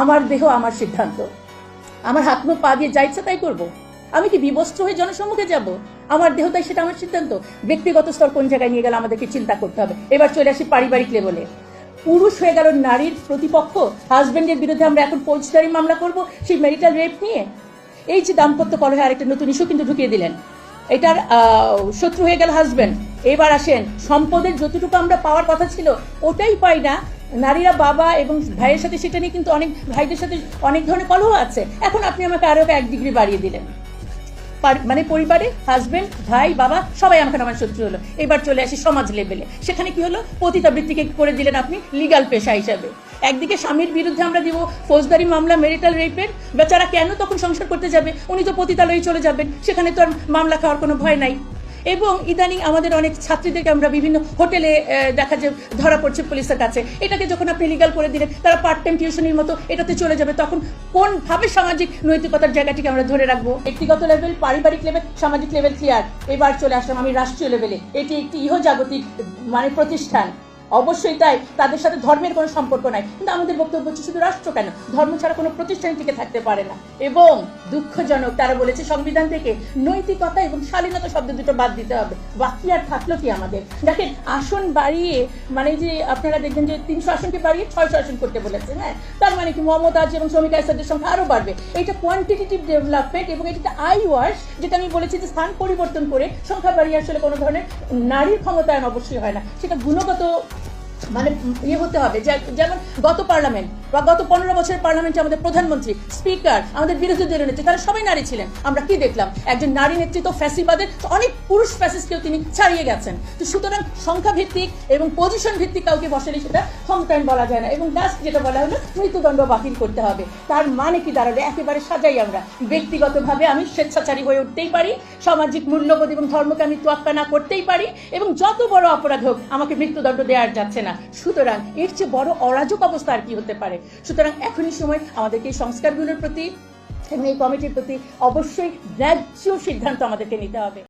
আমার দেহ আমার সিদ্ধান্ত, আমার হাত মুখ পা দিয়ে যা ইচ্ছা তাই করবো। আমি কি বিবস্ত্র হয়ে জনসম্মুখে যাব? আমার দেহ তাই, সেটা আমার সিদ্ধান্ত। ব্যক্তিগত স্তর কোন জায়গায় নিয়ে গেলে আমাদেরকে চিন্তা করতে হবে। এবার চলে আসি পারিবারিক লেভেলে। পুরুষ হয়ে গেল নারীর প্রতিপক্ষ, হাজবেন্ডের বিরুদ্ধে আমরা এখন ফৌজদারি মামলা করব সেই ম্যারিটাল রেপ নিয়ে। এই যে দাম্পত্য কলহে আরেকটা নতুন ইস্যু কিন্তু ঢুকিয়ে দিলেন। এটার শত্রু হয়ে গেল হাজবেন্ড। এবার আসেন, সম্পদের যতটুকু আমরা পাওয়ার কথা ছিল ওটাই পাই না। নারীরা বাবা এবং ভাইয়ের সাথে, সেটা নিয়ে কিন্তু অনেক ভাইদের সাথে অনেক ধরনের কলহ আছে। এখন আপনি আমাকে আরো 1 ডিগ্রি বাড়িয়ে দিলেন। মানে পরিবারে হাজবেন্ড, ভাই, বাবা সবাই আমার শত্রু হলো। এবার চলে আসি সমাজ লেভেলে। সেখানে কি হলো? পতিতাবৃত্তিকে করে দিলেন আপনি লিগাল পেশা হিসাবে। একদিকে স্বামীর বিরুদ্ধে আমরা দিব ফৌজদারি মামলা মেরিটাল রেপের। বেচারা কেন তখন সংসার করতে যাবে? উনি তো পতিতালয়ে চলে যাবেন, সেখানে তো আর মামলা খাওয়ার কোনো ভয় নাই। এবং ইদানিং আমাদের অনেক ছাত্রীদেরকে আমরা বিভিন্ন হোটেলে দেখা যায় ধরা পড়ছে পুলিশের কাছে। এটাকে যখন আপনি লিগাল করে দিলেন, তারা পার্ট টাইম টিউশনির মতো এটাতে চলে যাবে। তখন কোনভাবে সামাজিক নৈতিকতার জায়গাটিকে আমরা ধরে রাখবো? ব্যক্তিগত লেভেল, পারিবারিক লেভেল, সামাজিক লেভেল ক্লিয়ার। এবার চলে আসলাম আমি রাষ্ট্রীয় লেভেলে। এটি একটি ইহজাগতিক প্রতিষ্ঠান, অবশ্যই তাই। তাদের সাথে ধর্মের কোনো সম্পর্ক নাই, কিন্তু আমাদের বক্তব্য হচ্ছে শুধু রাষ্ট্র কেন, ধর্ম ছাড়া কোনো প্রতিষ্ঠান টিকে থাকতে পারে না। এবং দুঃখজনক, তারা বলেছে সংবিধান থেকে নৈতিকতা এবং শালীনতা শব্দ দুটো বাদ দিতে হবে। বাকি আর থাকলো কি আমাদের? দেখেন, আসন বাড়িয়ে যে আপনারা দেখবেন যে 300 আসনকে বাড়িয়ে 600 আসন করতে বলেছে। হ্যাঁ, তার মানে কি মমতাজ এবং শ্রমিক আইসাদের সংখ্যা আরো বাড়বে। এটা কোয়ান্টিটেটিভ ডেভেলপমেন্ট এবং এটা আই ওয়াশ, যেটা আমি বলেছি যে স্থান পরিবর্তন করে সংখ্যা বাড়িয়ে আসলে কোনো ধরনের নারীর ক্ষমতায়ন অবশ্যই হয় না। সেটা গুণগত হতে হবে। যেমন গত পার্লামেন্ট বা গত 15 বছরের পার্লামেন্টে আমাদের প্রধানমন্ত্রী, স্পিকার, আমাদের বিরোধী দলের নেত্রী, তারা সবাই নারী ছিলেন। আমরা কি দেখলাম? একজন নারী নেতৃত্ব ফ্যাসিবাদের অনেক পুরুষ ফ্যাসিস্টকেও তিনি ছাড়িয়ে গেছেন। তো সুতরাং সংখ্যা ভিত্তিক এবং পজিশন ভিত্তিক কাউকে বসালে সেটা ক্ষমতায়ন বলা যায় না। এবং লাস্ট যেটা বলা হলো, মৃত্যুদণ্ড বাতিল করতে হবে। তার মানে কি দাঁড়ালো? একেবারে সাজাই আমরা ব্যক্তিগতভাবে আমি স্বেচ্ছাচারী হয়ে উঠতেই পারি, সামাজিক মূল্যবোধ এবং ধর্মকে আমি তোয়াক্কা না করতেই পারি, এবং যত বড় অপরাধ হোক আমাকে মৃত্যুদণ্ড দেওয়া যাচ্ছে না। সুতরাং এর চেয়ে বড় অরাজক অবস্থা আর কি হতে পারে? সুতরাং এখনই সময় আমাদেরকে এই সংস্কারগুলোর প্রতি এবং এই কমিটির প্রতি অবশ্যই ন্যায্য সিদ্ধান্ত আমাদেরকে নিতে হবে।